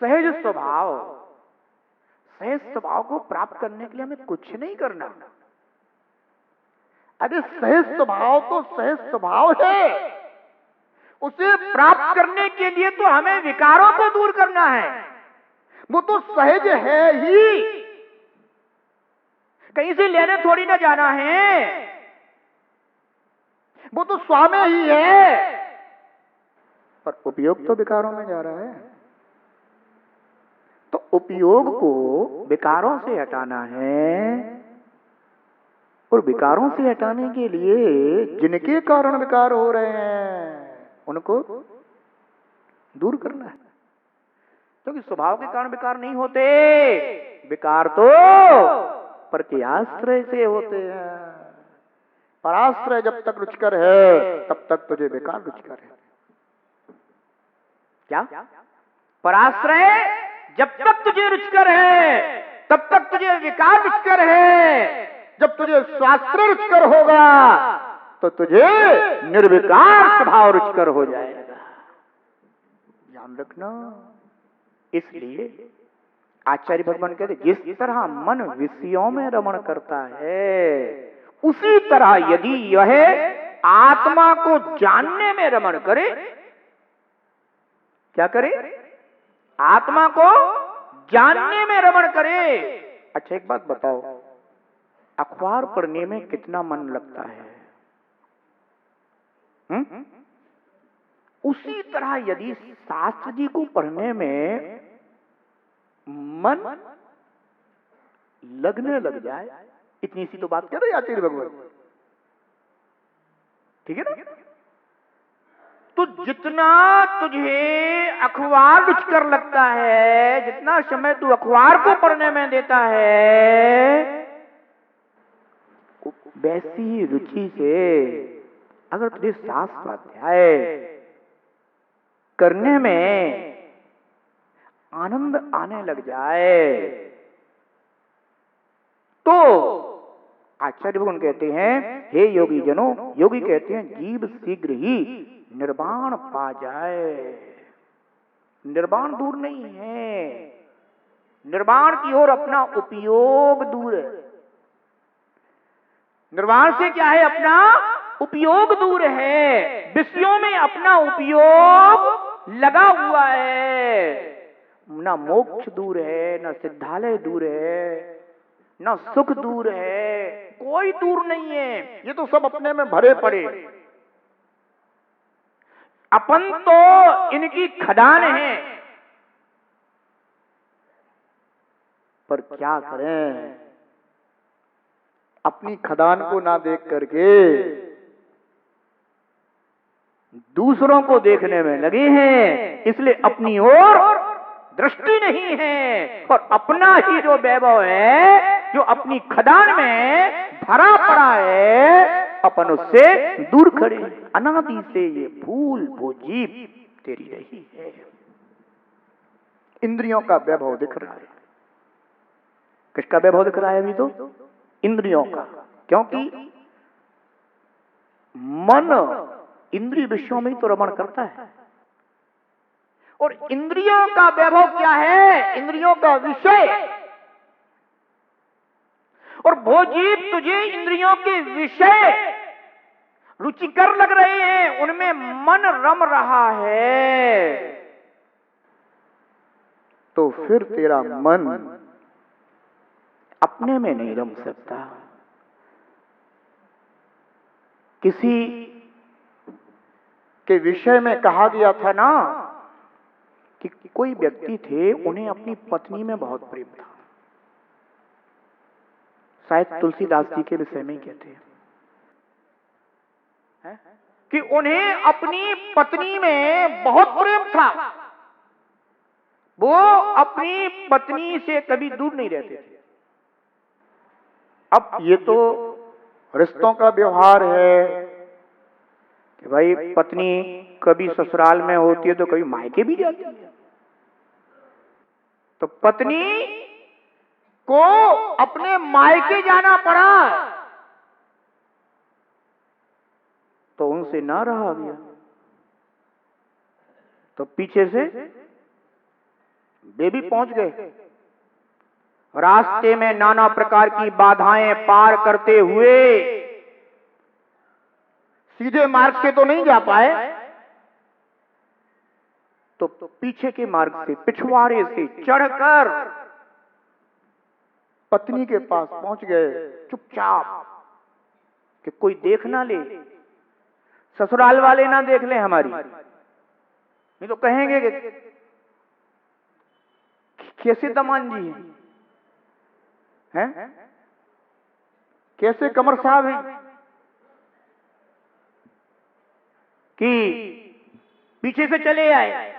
सहज स्वभाव, सहज स्वभाव को प्राप्त करने के लिए हमें कुछ नहीं करना। अरे सहज स्वभाव तो सहज स्वभाव है, उसे प्राप्त करने के लिए तो हमें विकारों को दूर करना है। वो तो सहज है ही, कहीं से लेने थोड़ी ना जाना है, वो तो स्वामी ही है, पर उपयोग तो विकारों में जा रहा है। तो उपयोग को विकारों से हटाना है, और विकारों से हटाने के लिए जिनके कारण विकार हो रहे हैं उनको दूर करना है। क्योंकि स्वभाव के कारण विकार नहीं होते, विकार तो परक्रियाश्रय से होते हैं। पराश्रय जब तक रुचिकर है तब तक तुझे विकार रुचिकर है। क्या? पराश्रय जब तक तुझे रुचिकर है तब तक तुझे विकार रुचिकर है। जब तुझे स्वाश्रय रुचिकर होगा तो तुझे निर्विकार स्वभाव रुचिकर हो जाएगा। ध्यान रखना। इसलिए आचार्य भगवान कहते जिस तरह मन विषयों में रमण करता है उसी तरह यदि यह आत्मा को जानने में रमण करे, क्या करे? आत्मा को जानने में रमण करे। अच्छा एक बात बताओ, अखबार पढ़ने में कितना मन लगता है? उसी तरह यदि शास्त्र जी को पढ़ने में मन लगने लग जाए, इतनी सी तो बात कर रहे आचार्य भगवान, ठीक है ना? तो जितना तुझे अखबार रुचिकर लगता है, जितना समय तू अखबार को पढ़ने में देता है, वैसी ही रुचि से अगर तुझे शास्त्र स्वाध्याय करने में आनंद आने लग जाए तो आचार्य भगवान कहते हैं हे योगी जनों, योगी कहते हैं जीव शीघ्र ही निर्वाण पा जाए। निर्वाण दूर नहीं है, निर्वाण की ओर अपना उपयोग दूर है। निर्वाण से क्या है? अपना उपयोग दूर है, विषयों में अपना उपयोग लगा हुआ है। ना मोक्ष दूर है, ना सिद्धालय दूर है, ना सुख दूर है, कोई दूर नहीं है। ये तो सब अपने में भरे पड़े। अपन तो इनकी खदान है, पर क्या करें, अपनी खदान को ना देख करके दूसरों को देखने में लगे हैं, इसलिए अपनी ओर दृष्टि नहीं है, और अपना ही जो वैभव है, जो अपनी खदान में भरा पड़ा है, अपन उससे दूर खड़े। अनादि से ये फूल वो जीव तेरी रही है। इंद्रियों का वैभव दिख रहा है। किसका वैभव दिख रहा है? अभी तो इंद्रियों का, क्योंकि मन इंद्रिय विषयों में ही तो रमण करता है। और इंद्रियों का वैभव क्या है? इंद्रियों का विषय। और वो जीव तुझे इंद्रियों के विषय रुचिकर लग रहे हैं, उनमें मन रम रहा है, तो फिर तेरा मन अपने में नहीं रम सकता। किसी के विषय में कहा गया था ना कि कोई व्यक्ति थे, उन्हें अपनी पत्नी में बहुत प्रेम था। शायद तुलसीदास जी के विषय में कहते हैं कि उन्हें अपनी पत्नी में बहुत प्रेम था। वो अपनी पत्नी से कभी दूर नहीं रहते थे। अब ये तो रिश्तों का व्यवहार है कि भाई पत्नी कभी ससुराल में होती है तो कभी मायके भी जाती है। तो पत्नी को अपने मायके जाना पड़ा तो उनसे ना रहा गया, तो पीछे से वे भी पहुंच गए। रास्ते में नाना प्रकार की बाधाएं पार करते हुए सीधे मार्ग से तो नहीं जा पाए, तो पीछे के मार्ग से, पिछवाड़े से चढ़कर पत्नी के पास पहुंच गए, चुपचाप, कि कोई देख ना ले, ससुराल वाले ना देख ले हमारी, नहीं तो कहेंगे कि कैसे दमान जी हैं, कैसे कमर साहब हैं कि पीछे से चले आए।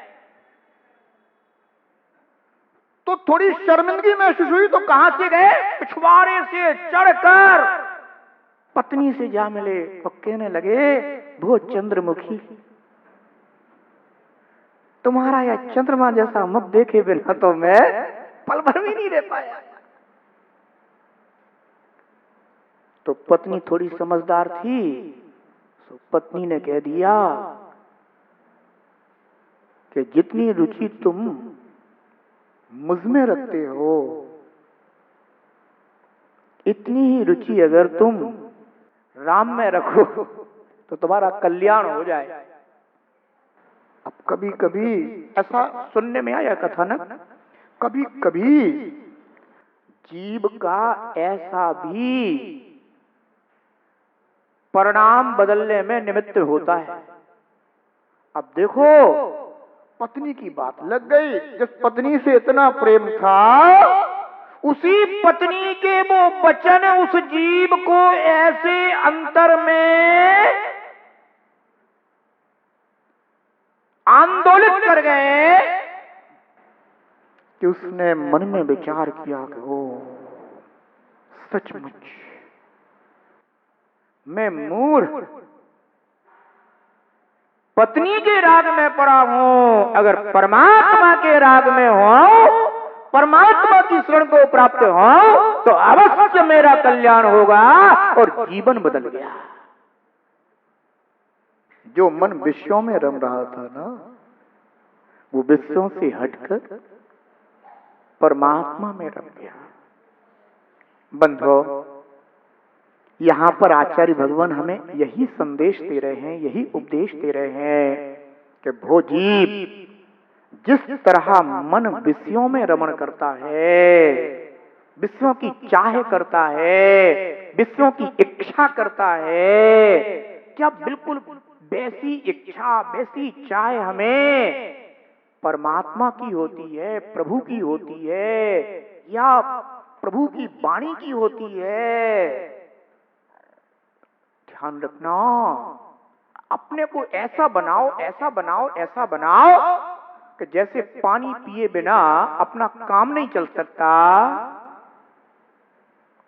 तो थोड़ी शर्मिंदगी महसूस हुई, तो कहां से गए? पिछवाड़े से चढ़कर पत्नी से जा मिले और कहने लगे, वो चंद्रमुखी, तुम्हारा यह चंद्रमा जैसा मुख देखे बिना तो मैं पल भर भी नहीं रह पाया। तो पत्नी थोड़ी समझदार थी, तो पत्नी ने कह दिया कि जितनी रुचि तुम मुझ में रखते हो, इतनी ही रुचि अगर तुम राम में रखो तो तुम्हारा कल्याण हो जाए। अब कभी कभी ऐसा सुनने में आया कथानक, कभी कभी जीव का ऐसा भी परिणाम बदलने में निमित्त होता है। अब देखो, पत्नी की बात लग गई, जिस पत्नी से इतना प्रेम था, उसी पत्नी के वो वचन उस जीव को ऐसे अंतर में आंदोलित कर गए कि उसने मन में विचार किया कि ओ सचमुच मैं मूढ़ पत्नी के राग में पड़ा हूं, अगर परमात्मा के राग में हो, परमात्मा की शरण को प्राप्त हो, तो अवश्य मेरा कल्याण होगा। और जीवन बदल गया। जो मन विषयों में रम रहा था ना, वो विषयों से हटकर परमात्मा में रम गया। बंधो, यहां पर आचार्य भगवान हमें यही संदेश दे रहे हैं, यही उपदेश दे रहे हैं कि भो जीव, जिस तरह मन विषयों में रमण करता है, विषयों की चाह करता है, विषयों की इच्छा करता है, क्या बिल्कुल वैसी इच्छा, वैसी चाह हमें परमात्मा की होती है, प्रभु की होती है, या प्रभु की वाणी की होती है? ध्यान रखना, अपने को ऐसा बनाओ, ऐसा बनाओ, ऐसा बनाओ कि जैसे पानी पिए बिना अपना काम नहीं चल सकता,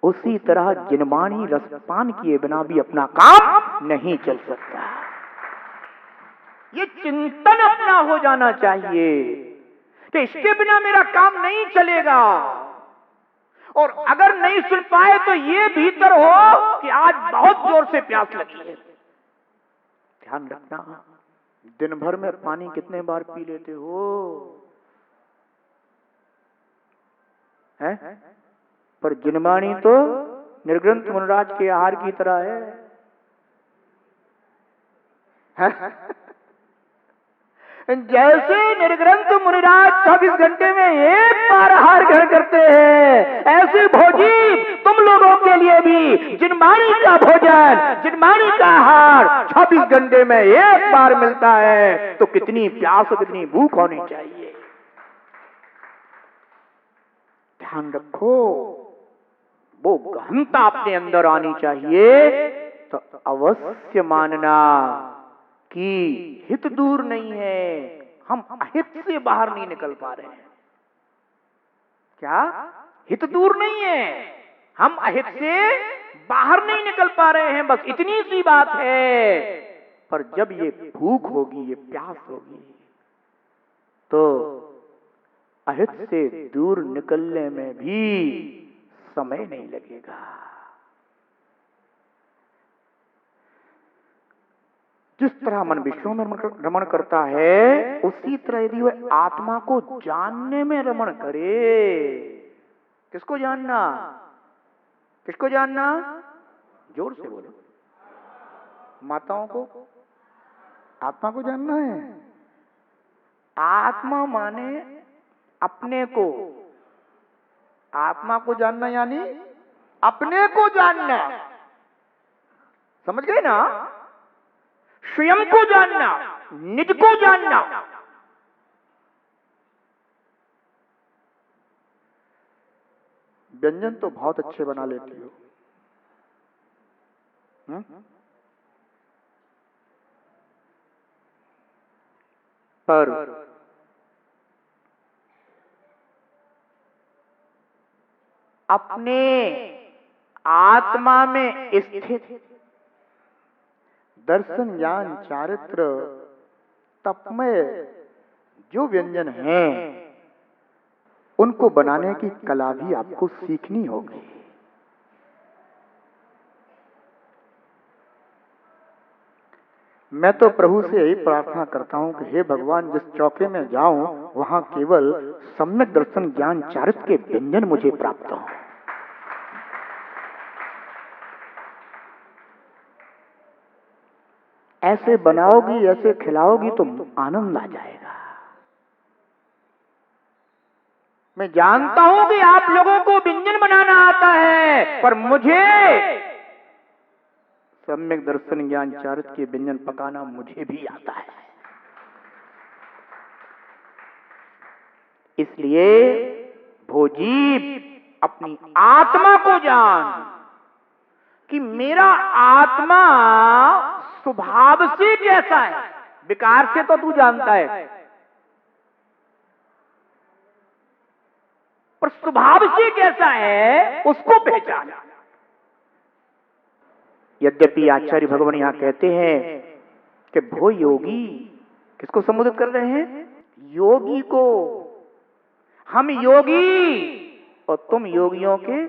उसी तरह जिनवाणी रसपान किए बिना भी अपना काम नहीं चल सकता। ये चिंतन अपना हो जाना चाहिए कि इसके बिना मेरा काम नहीं चलेगा। और अगर नहीं सुन पाए तो ये भीतर हो कि आज बहुत जोर से प्यास लगी है। ध्यान रखना, दिन भर में पानी कितने बार पी लेते हो? है? पर जिनवाणी तो निर्ग्रंथ मुनिराज के आहार की तरह है? जैसे निर्ग्रंथ मुनिराज 24 घंटे में एक बार आहार ग्रहण करते हैं, ऐसे भोजी तुम लोगों के लिए भी जिनवाणी का भोजन, जिनवाणी का आहार 24 घंटे में एक बार मिलता है, तो कितनी प्यास, कितनी भूख होनी चाहिए। ध्यान रखो, वो गहनता अपने अंदर आनी चाहिए। तो अवश्य मानना कि हित दूर नहीं है, हम अहित से बाहर नहीं निकल पा रहे हैं। क्या हित दूर नहीं है, हम अहित से बाहर नहीं निकल पा रहे हैं, बस इतनी सी बात है। पर जब ये भूख होगी, ये प्यास होगी, तो अहित से दूर निकलने में भी समय नहीं लगेगा। जिस तरह मन विषयों में रमण करता है, उसी तरह यदि वह आत्मा को जानने में रमण करे। किसको जानना? किसको जानना? जोर से बोलो। माताओं को आत्मा को जानना है। आत्मा माने अपने को। आत्मा को जानना यानी अपने को जानना। समझ गए ना? स्वयं को जानना, निज को जानना। व्यंजन तो बहुत अच्छे बना लेती हो। पर अपने आत्मा में स्थित दर्शन ज्ञान चारित्र तपमय जो व्यंजन हैं, उनको बनाने की कला भी आपको सीखनी होगी। मैं तो प्रभु से यही प्रार्थना करता हूं कि हे भगवान, जिस चौके में जाऊं वहां केवल सम्यक दर्शन ज्ञान चारित्र के व्यंजन मुझे प्राप्त हों। ऐसे बनाओगी, ऐसे खिलाओगी तो आनंद आ जाएगा। मैं जानता हूं कि आप लोगों को व्यंजन बनाना आता है, पर मुझे सम्यक दर्शन ज्ञान चारित्र के व्यंजन पकाना मुझे भी आता है। इसलिए भोजीव अपनी आत्मा को जान कि मेरा आत्मा स्वभाव से कैसा है। विकार से तो तू जानता है, पर स्वभाव से कैसा है उसको पहचान। यद्यपि आचार्य भगवान यहां कहते हैं कि भो योगी, किसको संबोधित कर रहे हैं? योगी को। हम योगी और तुम योगियों के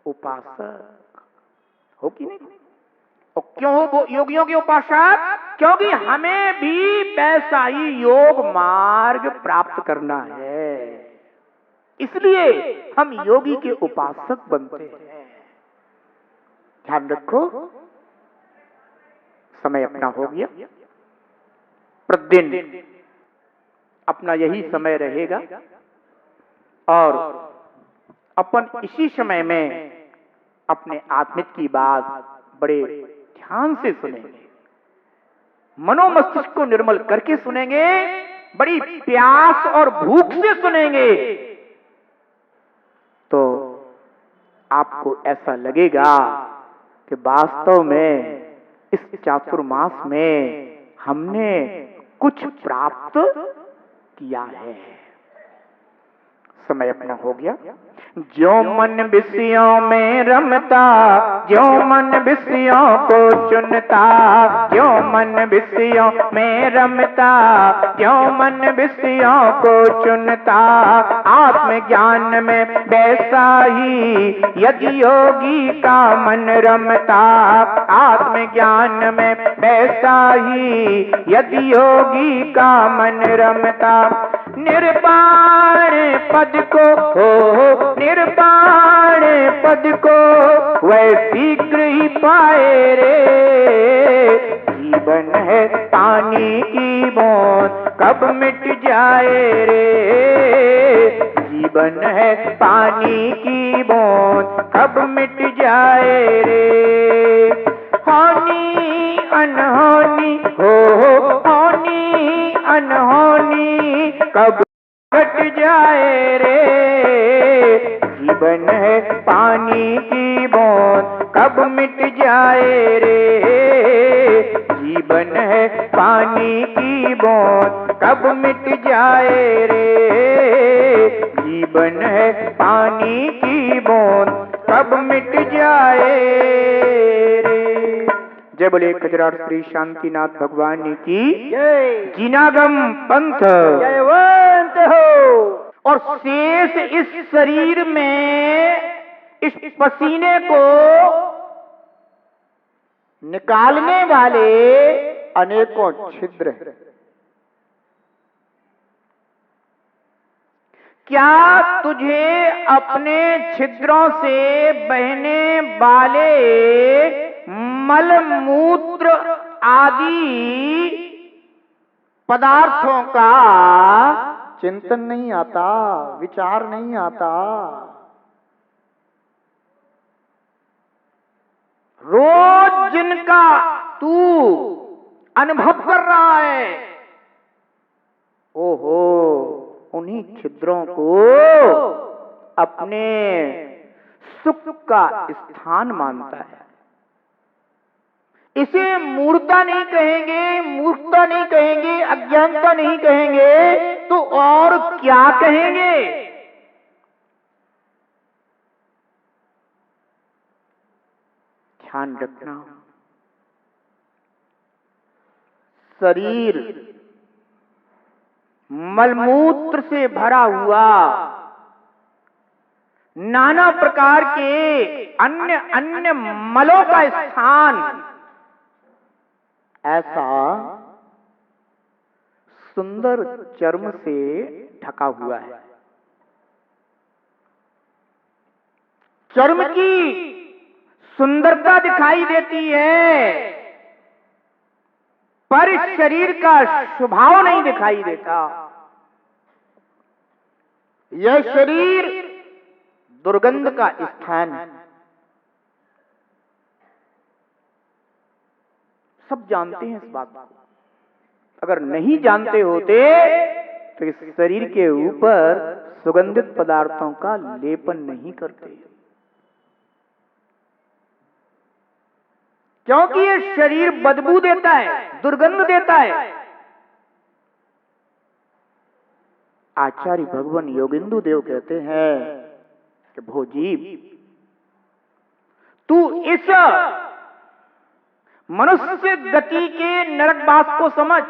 उपासक हो कि नहीं? और क्यों हो वो योगियों के उपासक? क्योंकि हमें भी वैसा ही योग मार्ग प्राप्त करना है, इसलिए हम योगी के उपासक बनते हैं। ध्यान रखो, समय अपना हो गया। प्रतिदिन अपना यही समय रहेगा और अपन इसी समय में अपने आत्मिक की बात बड़े ध्यान से सुनेंगे, मनोमस्तिष्क को निर्मल करके सुनेंगे, बड़ी प्यास और भूख से सुनेंगे, तो आपको ऐसा लगेगा कि वास्तव में इस चातुर्मास में हमने कुछ प्राप्त किया है। समय अपना हो गया। जो मन विषयों में रमता, जो मन विषयों को चुनता, जो मन विषयों में रमता, जो मन विषयों को चुनता, आत्मज्ञान में वैसा ही यदि योगी का मन रमता, आत्मज्ञान में वैसा ही यदि योगी का मन रमता। निर्वाण पद को हो, निर्वाण पद को वह शीघ्र ही पाए रे। जीवन है पानी की बूंद कब मिट जाए रे। जीवन है पानी की बूंद कब मिट जाए रे। होनी अनहोनी हो, होनी अनहोनी कब घट जाए रे। जीवन है पानी की बूंद कब मिट जाए रे। जीवन है पानी की बूंद कब मिट जाए रे। जीवन है पानी की बूंद कब मिट जाए रे। जय बोले खजरार श्री शांतिनाथ भगवान की जय। जिनागम पंथ जयवंत हो। और शेष इस शरीर में इस पसीने को निकालने वाले अनेकों छिद्र हैं। क्या तुझे अपने छिद्रों से बहने वाले मलमूत्र आदि पदार्थों का चिंतन नहीं आता, विचार नहीं आता? रोज जिनका तू अनुभव कर रहा है, ओहो, उन्हीं छिद्रों को अपने सुख का स्थान मानता है। इसे मूढ़ता नहीं कहेंगे, मूर्खता नहीं कहेंगे, अज्ञानता नहीं कहेंगे, तो और क्या कहेंगे? ध्यान रखना, शरीर मलमूत्र से भरा हुआ, नाना प्रकार के अन्य अन्य मलों का स्थान, ऐसा सुंदर चर्म से ढका हुआ है। चर्म की सुंदरता दिखाई देती है, पर शरीर का स्वभाव नहीं दिखाई देता। यह शरीर दुर्गंध का स्थान है। सब जानते हैं इस बात को। अगर नहीं जानते होते तो इस शरीर के ऊपर सुगंधित पदार्थों का लेपन नहीं करते, क्योंकि ये शरीर बदबू देता है, दुर्गंध देता है। आचार्य भगवान योगिंदु देव कहते हैं कि भोजीव, तू इस मनुष्य गति के नरकवास को समझ।